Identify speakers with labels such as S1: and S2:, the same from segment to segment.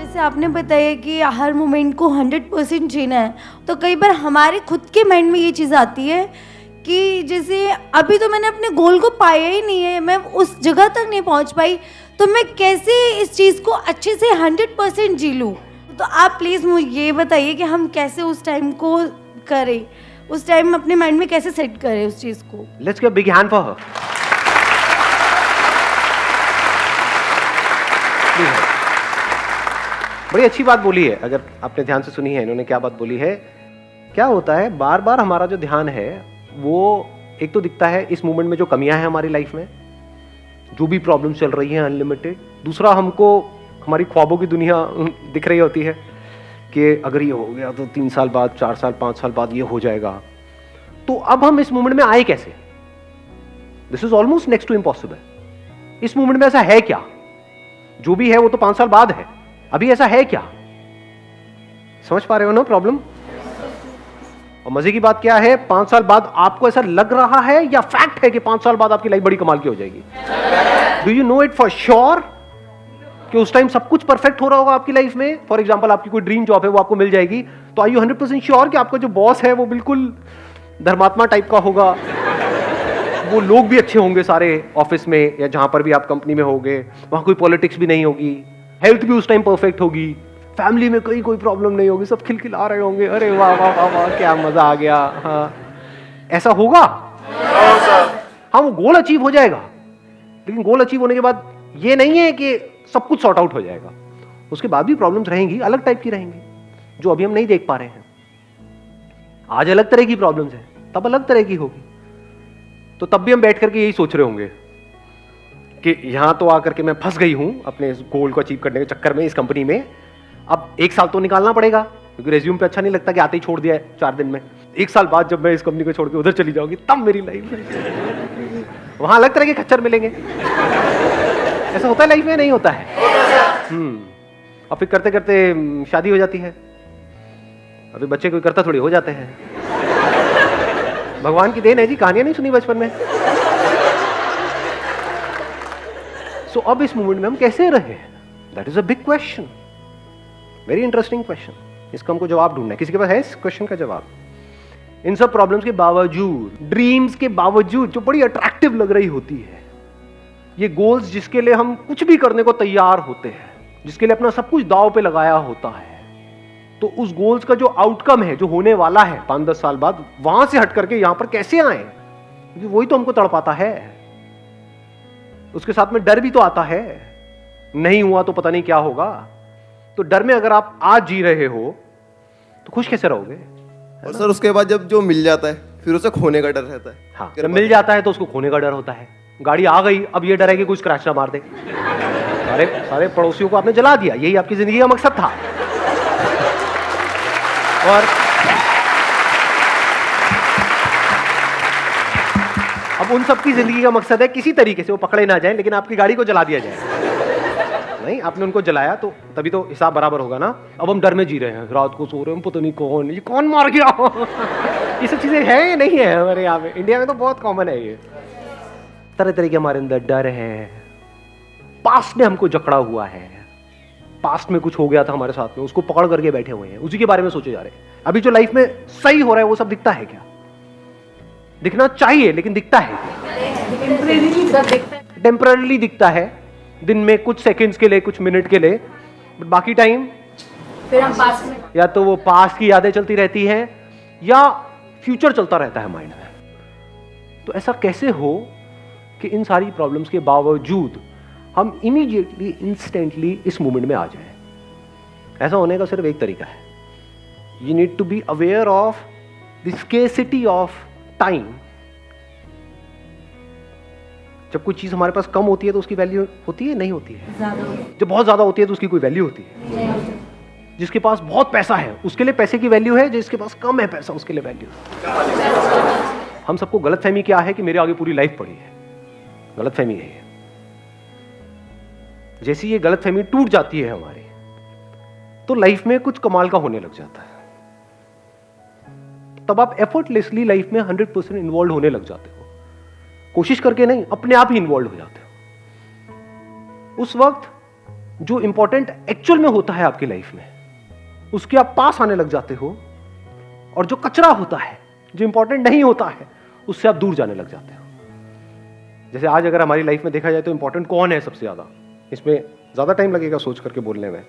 S1: जैसे आपने बताया कि हर मोमेंट को 100% जीना है, तो कई बार हमारे खुद के माइंड में ये चीज़ आती है कि जैसे अभी तो मैंने अपने गोल को पाया ही नहीं है, मैं उस जगह तक नहीं पहुंच पाई, तो मैं कैसे इस चीज़ को अच्छे से 100% जी लूँ? तो आप प्लीज़ मुझे ये बताइए कि हम कैसे उस टाइम को करें, उस टाइम अपने माइंड में कैसे सेट करें उस चीज़ को।
S2: Let's give big hand for her. बड़ी अच्छी बात बोली है, अगर आपने ध्यान से सुनी है इन्होंने क्या बात बोली है। क्या होता है, बार बार हमारा जो ध्यान है वो एक तो दिखता है इस मोमेंट में जो कमियां हैं हमारी लाइफ में, जो भी प्रॉब्लम चल रही है अनलिमिटेड। दूसरा, हमको हमारी ख्वाबों की दुनिया दिख रही होती है कि अगर ये हो गया तो 3 साल बाद, 4 साल, 5 साल बाद ये हो जाएगा। तो अब हम इस मोमेंट में आए कैसे? This is almost next to impossible. इस मोमेंट में ऐसा है क्या? जो भी है वो तो 5 साल बाद है, अभी ऐसा है क्या? समझ पा रहे हो ना प्रॉब्लम? और मजे की बात क्या है, 5 साल बाद आपको ऐसा लग रहा है या फैक्ट है कि 5 साल बाद आपकी लाइफ बड़ी कमाल की हो जाएगी? Do you know it for sure कि उस टाइम सब कुछ परफेक्ट हो रहा होगा आपकी लाइफ में? फॉर एग्जाम्पल, आपकी कोई ड्रीम जॉब है वो आपको मिल जाएगी, तो आर यू 100% श्योर कि आपका जो बॉस है वो बिल्कुल धर्मात्मा टाइप का होगा, वो लोग भी अच्छे होंगे सारे ऑफिस में या जहां पर भी आप कंपनी में होगे, वहां कोई पॉलिटिक्स भी नहीं होगी, हेल्थ भी उस टाइम परफेक्ट होगी, फैमिली में कोई प्रॉब्लम नहीं होगी, सब खिलखिला रहे होंगे, अरे वाह वाह वाह वाह क्या मजा आ गया। हाँ, ऐसा होगा? हाँ, वो गोल अचीव हो जाएगा, लेकिन गोल अचीव होने के बाद ये नहीं है कि सब कुछ सॉर्ट आउट हो जाएगा। उसके बाद भी प्रॉब्लम्स रहेंगी, अलग टाइप की रहेंगी, जो अभी हम नहीं देख पा रहे हैं। आज अलग तरह की प्रॉब्लम्स है, तब अलग तरह की होगी। तो तब भी हम बैठ करके यही सोच रहे होंगे कि यहां तो आकर के मैं फंस गई हूं अपने इस गोल को अचीव करने के चक्कर में, इस कंपनी में। अब 1 साल तो निकालना पड़ेगा, क्योंकि रेज्यूम पे अच्छा नहीं लगता कि आते ही छोड़ दिया है 4 दिन में। 1 साल बाद जब मैं इस कंपनी को छोड़ के उधर चली जाऊंगी, तब मेरी लाइफ में वहां अलग तरह के खच्चर मिलेंगे। ऐसा होता है लाइफ में, नहीं होता है? और फिर करते करते शादी हो जाती है, अभी बच्चे कोई करता थोड़ी हो जाते हैं। भगवान की देन है जी, कहानियां नहीं सुनी बचपन में। सो अब इस मोमेंट में हम कैसे रहे? That is a big question, very interesting question. इसका हमको जवाब ढूंढना है। किसी के पास है इस क्वेश्चन का जवाब? इन सब प्रॉब्लम्स के बावजूद, ड्रीम्स के बावजूद, जो बड़ी अट्रैक्टिव लग रही होती है, ये गोल्स जिसके लिए हम कुछ भी करने को तैयार होते हैं, जिसके लिए अपना सब कुछ दांव पे लगाया होता है, तो उस गोल्स का जो आउटकम है, जो होने वाला है 5-10 साल बाद, वहां से हट करके यहां पर कैसे आए? क्योंकि वही तो हमको तड़पाता है। उसके साथ में डर भी तो आता है, नहीं हुआ तो पता नहीं क्या होगा। तो डर में अगर आप आज जी रहे हो तो खुश कैसे रहोगे?
S3: और सर उसके बाद जब जो मिल जाता है फिर उसे खोने का डर रहता है।
S2: हाँ, जब मिल जाता है तो उसको खोने का डर होता है। गाड़ी आ गई, अब ये डर है कि कोई स्क्रैच ना मार दे। सारे पड़ोसियों को आपने जला दिया, यही आपकी जिंदगी का मकसद था। और अब उन सबकी जिंदगी का मकसद है किसी तरीके से वो पकड़े ना जाए, लेकिन आपकी गाड़ी को जला दिया जाए। नहीं, आपने उनको जलाया तो तभी तो हिसाब बराबर होगा ना। अब हम डर में जी रहे हैं, रात को सो रहे हैं, पता नहीं ये कौन मार गया। ये सब चीजें हैं या नहीं है हमारे यहाँ पे? इंडिया में तो बहुत कॉमन है ये। तरह तरह के हमारे अंदर डर है, पास्ट ने हमको जकड़ा हुआ है, पास्ट में कुछ हो गया था हमारे साथ में, उसको पकड़ करके बैठे हुए हैं, उसी के बारे में सोचे जा रहे हैं। अभी जो लाइफ में सही हो रहा है वो सब दिखता है क्या? दिखना चाहिए, लेकिन दिखता है? टेम्पररीली दिखता है, दिन में कुछ सेकंड्स के लिए, कुछ मिनट के लिए, बट बाकी टाइम
S1: फिर हम पास्ट में,
S2: या तो वो पास्ट की यादें चलती रहती हैं या फ्यूचर चलता रहता है माइंड में। तो ऐसा कैसे हो कि इन सारी प्रॉब्लम्स के बावजूद हम इमीडिएटली, इंस्टेंटली इस मोमेंट में आ जाएं? ऐसा होने का सिर्फ एक तरीका है, you need to be aware of the scarcity of time. जब कोई चीज हमारे पास कम होती है तो उसकी वैल्यू होती है, नहीं होती है? जब बहुत ज्यादा होती है तो उसकी कोई वैल्यू होती है? जिसके पास बहुत पैसा है उसके लिए पैसे की वैल्यू है, जिसके पास कम है पैसा उसके लिए वैल्यू। हम सबको गलतफहमी क्या है कि मेरे आगे पूरी लाइफ पड़ी है। गलतफहमी है ये। जैसी ये गलतफहमी टूट जाती है हमारी, तो लाइफ में कुछ कमाल का होने लग जाता है। तब आप एफर्टलेसली लाइफ में 100% इन्वॉल्व होने लग जाते हो, कोशिश करके नहीं, अपने आप ही इन्वॉल्व हो जाते हो। उस वक्त जो इंपॉर्टेंट एक्चुअल में होता है आपकी लाइफ में, उसके आप पास आने लग जाते हो, और जो कचरा होता है, जो इंपॉर्टेंट नहीं होता है, उससे आप दूर जाने लग जाते हो। जैसे आज अगर हमारी लाइफ में देखा जाए तो इंपॉर्टेंट कौन है सबसे ज्यादा, इसमें ज्यादा टाइम लगेगा सोच करके बोलने में।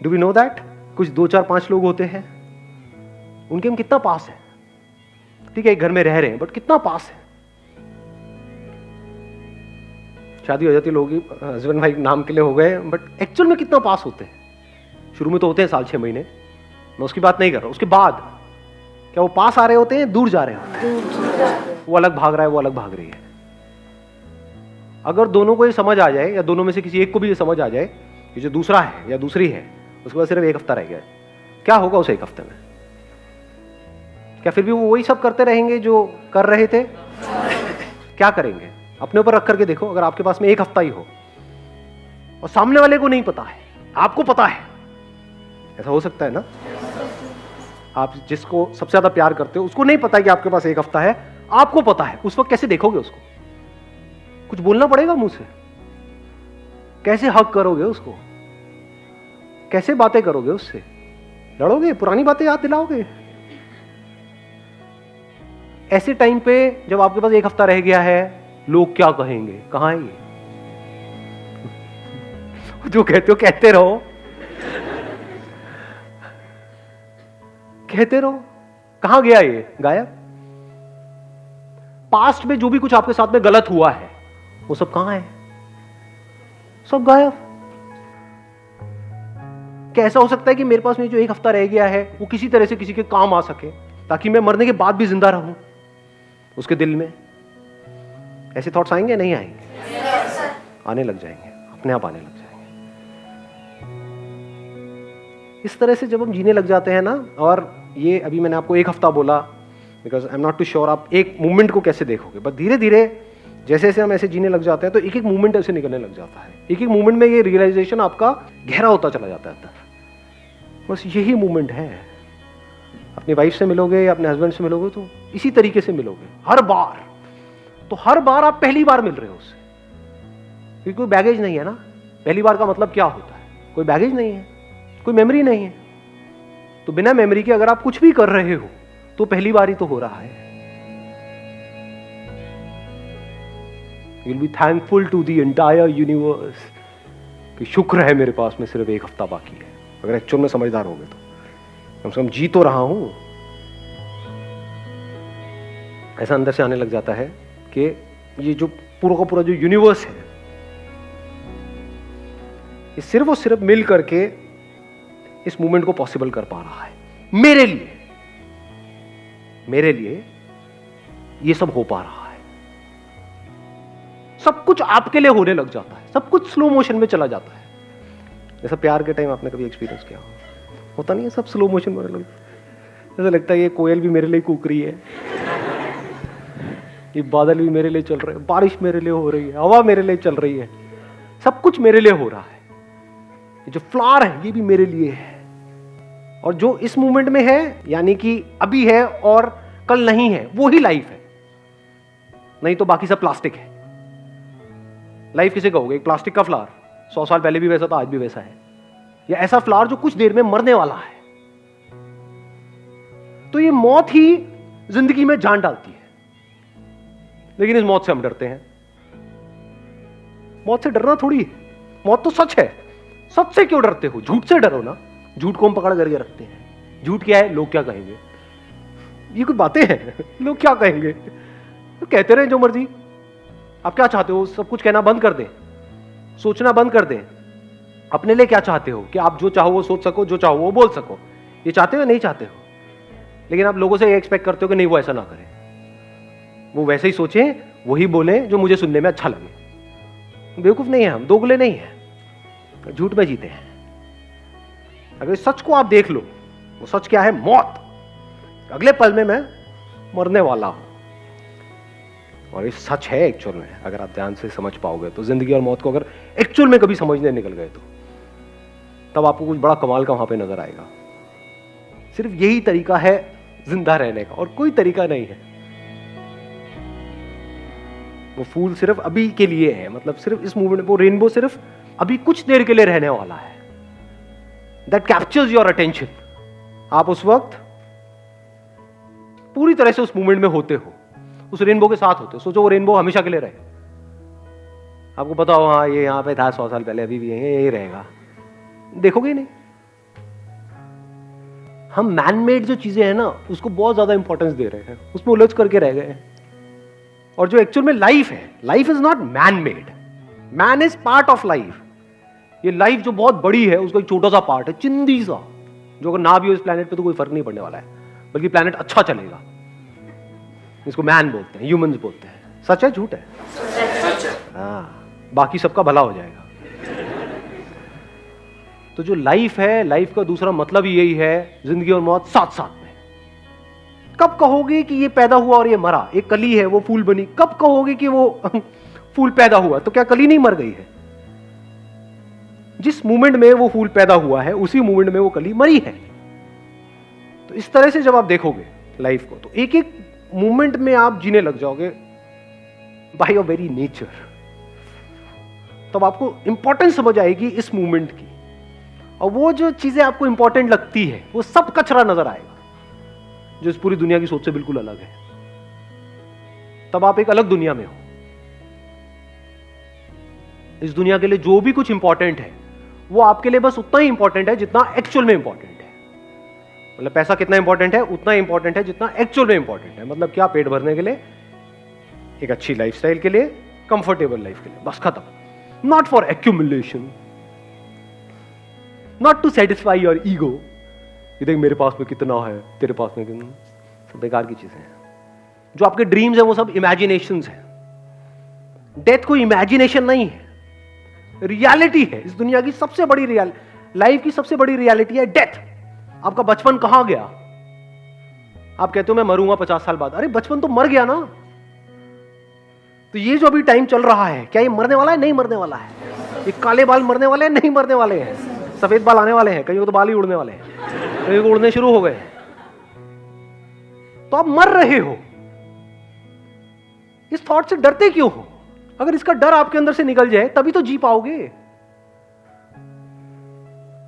S2: Do we know that? कुछ 2 4 5 लोग होते हैं, उनके हम कितना पास है। ठीक है, एक घर में रह रहे हैं, बट कितना पास है। शादी हो जाती है, लोग हस्बैंड वाइफ नाम के लिए हो गए, बट एक्चुअल में कितना पास होते हैं। शुरू में तो होते हैं 6 6 महीने, मैं उसकी बात नहीं कर रहा। उसके बाद क्या वो पास आ रहे होते हैं, दूर जा रहे होते हैं? वो अलग भाग रहा है, वो अलग भाग रही है। अगर दोनों को ये समझ आ जाए, या दोनों में से किसी एक को भी ये समझ आ जाए कि जो दूसरा है या दूसरी है, उसके बाद सिर्फ 1 हफ्ता रह गया है, क्या होगा उस 1 हफ्ते में? क्या फिर भी वो वही सब करते रहेंगे जो कर रहे थे? क्या करेंगे? अपने ऊपर रख करके देखो। अगर आपके पास में 1 हफ्ता ही हो और सामने वाले को नहीं पता है, आपको पता है, ऐसा हो सकता है ना? आप जिसको सबसे ज्यादा प्यार करते हो उसको नहीं पता है कि आपके पास 1 हफ्ता है, आपको पता है। उस वक्त कैसे देखोगे उसको? कुछ बोलना पड़ेगा मुंह से? कैसे हक करोगे उसको? कैसे बातें करोगे उससे? लड़ोगे? पुरानी बातें याद दिलाओगे? ऐसे टाइम पे जब आपके पास 1 हफ्ता रह गया है, लोग क्या कहेंगे? कहां है ये? जो कहते हो कहते रहो, कहते रहो। कहां गया ये? गायब। पास्ट में जो भी कुछ आपके साथ में गलत हुआ है, वो सब कहां है? सब गायब। कैसा हो सकता है कि मेरे पास में जो 1 हफ्ता रह गया है वो किसी तरह से किसी के काम आ सके, ताकि मैं मरने के बाद भी जिंदा रहूं? उसके दिल में ऐसे थॉट्स आएंगे? नहीं आएंगे? आने लग जाएंगे, अपने आप आने लग जाएंगे। इस तरह से जब हम जीने लग जाते हैं ना, और ये अभी मैंने आपको 1 हफ्ता बोला because I am not too sure आप एक मूवमेंट को कैसे देखोगे, बट धीरे धीरे जैसे जैसे हम ऐसे जीने लग जाते हैं तो एक एक मूवमेंट ऐसे निकलने लग जाता है। एक एक मूवमेंट में ये रियलाइजेशन आपका गहरा होता चला जाता है अंदर। बस यही मूवमेंट है। अपनी वाइफ से मिलोगे या अपने हस्बैंड से मिलोगे तो इसी तरीके से मिलोगे हर बार। तो हर बार आप पहली बार मिल रहे हो उससे, क्योंकि कोई बैगेज नहीं है ना। पहली बार का मतलब क्या होता है? कोई बैगेज नहीं है, कोई मेमोरी नहीं है। तो बिना मेमोरी के अगर आप कुछ भी कर रहे हो तो पहली बार ही तो हो रहा है। You'll be thankful to the entire universe कि शुक्र है मेरे पास में सिर्फ 1 हफ्ता बाकी है। अगर एक्चुअल में समझदार हो गए तो कम से कम जी तो रहा हूं। ऐसा अंदर से आने लग जाता है कि ये जो पूरा का पूरा जो यूनिवर्स है, ये सिर्फ और सिर्फ मिल करके इस मूवमेंट को पॉसिबल कर पा रहा है। मेरे लिए ये सब हो पा रहा है। सब कुछ आपके लिए होने लग जाता है, सब कुछ स्लो मोशन में चला जाता है। जैसा प्यार के टाइम आपने कभी एक्सपीरियंस किया होता नहीं है? सब स्लो मोशन में लग, ऐसा लगता है ये कोयल भी मेरे लिए कूक रही है, ये बादल भी मेरे लिए चल रहे हैं, बारिश मेरे लिए हो रही है, हवा मेरे लिए चल रही है, सब कुछ मेरे लिए हो रहा है। ये जो फ्लावर है ये भी मेरे लिए है। और जो इस मूवमेंट में है, यानी कि अभी है और कल नहीं है, वो ही लाइफ है। नहीं तो बाकी सब प्लास्टिक है। लाइफ किसे कहोगे? एक प्लास्टिक का फ्लावर 100 साल पहले भी वैसा था, आज भी वैसा है। या ऐसा फ्लावर जो कुछ देर में मरने वाला है। तो ये मौत ही जिंदगी में जान डालती है, लेकिन इस मौत से हम डरते हैं। मौत से डरना थोड़ी है, मौत तो सच है। सच से क्यों डरते हो? झूठ से डरो ना। झूठ को हम पकड़ करके रखते हैं। झूठ क्या है? लोग क्या कहेंगे, ये कुछ बातें हैं। लोग क्या कहेंगे, तो कहते रहे जो मर्जी। आप क्या चाहते हो? सब कुछ कहना बंद कर दें, सोचना बंद कर दें। अपने लिए क्या चाहते हो? कि आप जो चाहो वो सोच सको, जो चाहो वो बोल सको। ये चाहते हो? नहीं चाहते हो? लेकिन आप लोगों से ये एक्सपेक्ट करते हो कि नहीं वो ऐसा ना करें, वो वैसे ही सोचे, वही बोले जो मुझे सुनने में अच्छा लगे। बेवकूफ नहीं है हम, दोगले नहीं है, झूठ में जीते हैं। अगर इस सच को आप देख लो, वो सच क्या है? मौत। अगले पल में मैं मरने वाला हूं। और ये सच है एक्चुअल में। अगर आप ध्यान से समझ पाओगे तो, जिंदगी और मौत को अगर एक्चुअल में कभी समझने निकल गए तो, तब आपको कुछ बड़ा कमाल का वहां पे नजर आएगा। सिर्फ यही तरीका है जिंदा रहने का, और कोई तरीका नहीं है। वो फूल सिर्फ अभी के लिए है, मतलब सिर्फ इस मूवमेंट, वो रेनबो सिर्फ अभी कुछ देर के लिए रहने वाला है, दैट कैप्चर्स योर अटेंशन। आप उस वक्त पूरी तरह से उस मोमेंट में होते हो, उस रेनबो के साथ होते हो। सोचो वो रेनबो हमेशा के लिए रहे, आपको पता हो हाँ ये यहां पे था 100 साल पहले, अभी भी यही रहेगा, देखोगे ही नहीं। हम मैन मेड जो चीजें हैं ना उसको बहुत ज्यादा इंपॉर्टेंस दे रहे हैं, उसमें उलझ करके रह गए हैं। और जो एक्चुअल में लाइफ है, life is not man made, man is part of life. ये लाइफ जो बहुत बड़ी है उसका एक छोटा सा पार्ट है, चिंदी सा, जो अगर ना भी हो इस प्लेनेट पे तो कोई फर्क नहीं पड़ने वाला है, बल्कि प्लेनेट अच्छा चलेगा। इसको मैन बोलते हैं, ह्यूमंस बोलते हैं। सच है झूठ है? हाँ, बाकी सबका भला हो जाएगा। तो जो लाइफ है, लाइफ का दूसरा मतलब ही यही है, जिंदगी और मौत साथ साथ में। कब कहोगे कि ये पैदा हुआ और ये मरा, एक कली है वो फूल बनी, कब कहोगे कि वो फूल पैदा हुआ, तो क्या कली नहीं मर गई है? जिस मोमेंट में वो फूल पैदा हुआ है उसी मोमेंट में वो कली मरी है। तो इस तरह से जब आप देखोगे लाइफ को, तो एक एक मोमेंट में आप जीने लग जाओगे बाय योर वेरी नेचर। तब आपको इंपॉर्टेंस समझ आएगी इस मोमेंट की, और वो जो चीजें आपको इंपॉर्टेंट लगती है वो सब कचरा नजर आएगा, जो इस पूरी दुनिया की सोच से बिल्कुल अलग है। तब आप एक अलग दुनिया में हो। इस दुनिया के लिए जो भी कुछ इंपॉर्टेंट है वो आपके लिए बस उतना ही इंपॉर्टेंट है जितना एक्चुअल में इंपॉर्टेंट है। मतलब पैसा कितना इंपॉर्टेंट है, उतना ही इंपॉर्टेंट है जितना एक्चुअल में इंपॉर्टेंट है। मतलब क्या, पेट भरने के लिए, एक अच्छी लाइफस्टाइल के लिए, कंफर्टेबल लाइफ के लिए, बस खत्म। Not for accumulation, not to satisfy your ego. ये देख मेरे पास में कितना है, तेरे पास में कितना, सब बेकार की चीजें हैं। जो आपके ड्रीम्स हैं वो सब इमेजिनेशंस हैं। डेथ कोई इमेजिनेशन नहीं है, रियलिटी है। इस दुनिया की सबसे बड़ी लाइफ की सबसे बड़ी रियलिटी है डेथ। आपका बचपन कहां गया? आप कहते हो मैं मरूंगा 50 साल बाद, अरे बचपन तो मर गया ना। तो ये जो अभी टाइम चल रहा है, क्या ये मरने वाला है? नहीं मरने वाला है। ये काले बाल मरने वाले हैं? नहीं मरने वाले हैं। सफेद बाल आने वाले हैं, कहीं को तो बाल ही उड़ने वाले हैं, कहीं को उड़ने शुरू हो गए। तो आप मर रहे हो। इस थॉट से डरते क्यों हो? अगर इसका डर आपके अंदर से निकल जाए तभी तो जी पाओगे।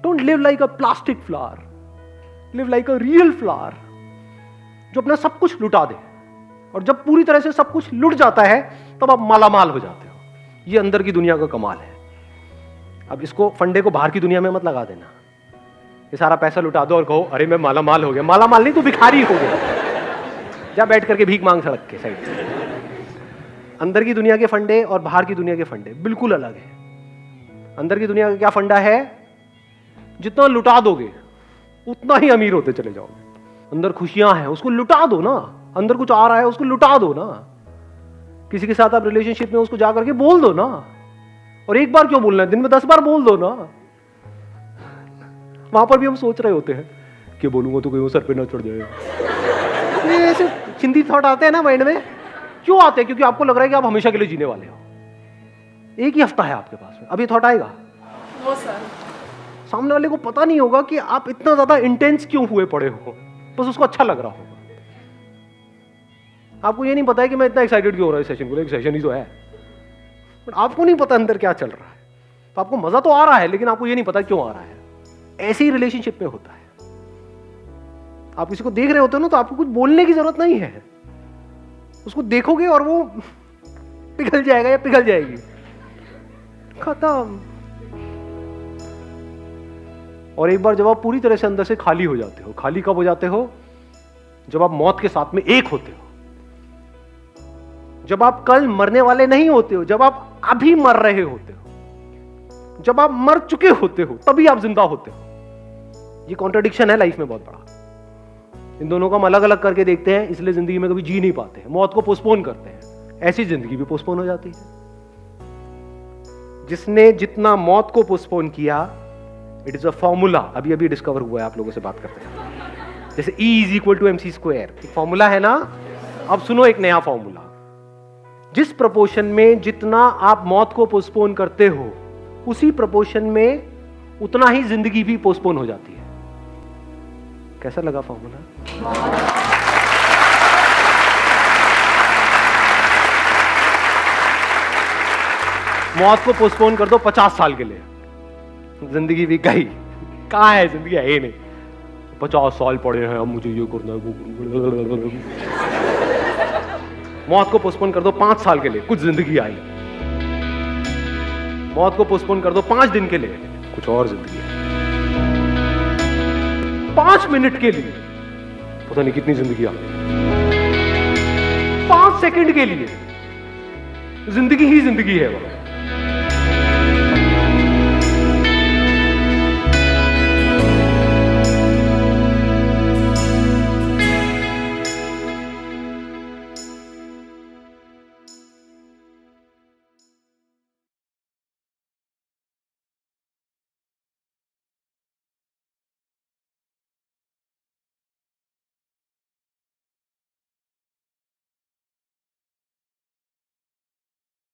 S2: Don't live like a plastic flower, live like a real flower, जो अपना सब कुछ लुटा दे। और जब पूरी तरह से सब कुछ लुट जाता है तब आप मालामाल हो जाते हो। ये अंदर की दुनिया का कमाल है। अब इसको, फंडे को बाहर की दुनिया में मत लगा देना। ये सारा पैसा लुटा दो और कहो अरे मैं मालामाल हो गया। मालामाल नहीं, तू भिखारी हो गया। जा बैठ करके भीख मांग सड़क के साइड से। अंदर की दुनिया के फंडे और बाहर की दुनिया के फंडे बिल्कुल अलग है। अंदर की दुनिया का क्या फंडा है? जितना लुटा दोगे उतना ही अमीर होते चले जाओगे। अंदर खुशियां हैं, उसको लुटा दो ना। अंदर कुछ आ रहा है, उसको लुटा दो ना। किसी के साथ आप रिलेशनशिप में, उसको जाकर के बोल दो ना। और एक बार क्यों बोलना है, दिन में 10 बार बोल दो ना। वहां पर भी हम सोच रहे होते हैं कि बोलूंगा तो कहीं वो सर पे ना चढ़ जाए। ये ऐसे चिंती थॉट आते हैं ना माइंड में। क्यों आते हैं? क्योंकि आपको लग रहा है कि आप हमेशा के लिए जीने वाले हो। एक ही हफ्ता है आपके पास में, अब ये थॉट आएगा। वो सर, सामने वाले को पता नहीं होगा कि आप इतना ज्यादा इंटेंस क्यों हुए पड़े हो, बस उसको अच्छा लग रहा होगा। आपको ये नहीं पता है कि मैं इतना एक्साइटेड क्यों हो रहा है सेशन को, एक सेशन ही तो है। बट आपको नहीं पता अंदर क्या चल रहा है। तो आपको मजा तो आ रहा है, लेकिन आपको ये नहीं पता क्यों आ रहा है। ऐसे ही रिलेशनशिप में होता है। आप किसी को देख रहे होते हो ना, तो आपको कुछ बोलने की जरूरत नहीं है। उसको देखोगे और वो पिघल जाएगा या पिघल जाएगी, खत्म। और एक बार जब आप पूरी तरह से अंदर से खाली हो जाते हो, खाली कब हो जाते हो? जब आप मौत के साथ में एक होते हो। जब आप कल मरने वाले नहीं होते हो, जब आप अभी मर रहे होते हो, जब आप मर चुके होते हो, तभी आप जिंदा होते हो। ये कॉन्ट्रडिक्शन है लाइफ में बहुत बड़ा। इन दोनों को हम अलग अलग करके देखते हैं, इसलिए जिंदगी में कभी जी नहीं पाते हैं, मौत को पोस्टपोन करते हैं। ऐसी जिंदगी भी पोस्टपोन हो जाती है। जिसने जितना मौत को पोस्टपोन किया, इट इज अ फॉर्मूला, अभी अभी डिस्कवर हुआ है आप लोगों से बात करते हैं। जैसे E = mc², एक फॉर्मूला है ना। अब सुनो एक नया फॉर्मूला। जिस प्रोपोर्शन में जितना आप मौत को पोस्टपोन करते हो, उसी प्रोपोर्शन में उतना ही जिंदगी भी पोस्टपोन हो जाती है। कैसा लगा फॉर्मूला? मौत को पोस्टपोन कर दो 50 साल के लिए, जिंदगी भी गई, कहाँ है जिंदगी, है ही नहीं। 50 साल पड़े हैं, अब मुझे ये करना है, वो करना है। मौत को पोस्टपोन कर दो 5 साल के लिए, कुछ जिंदगी आई। मौत को पोस्टपोन कर दो 5 दिन के लिए, कुछ और जिंदगी आई। 5 मिनट के लिए, पता नहीं कितनी जिंदगी आ गई। 5 सेकंड के लिए, जिंदगी ही जिंदगी है वो।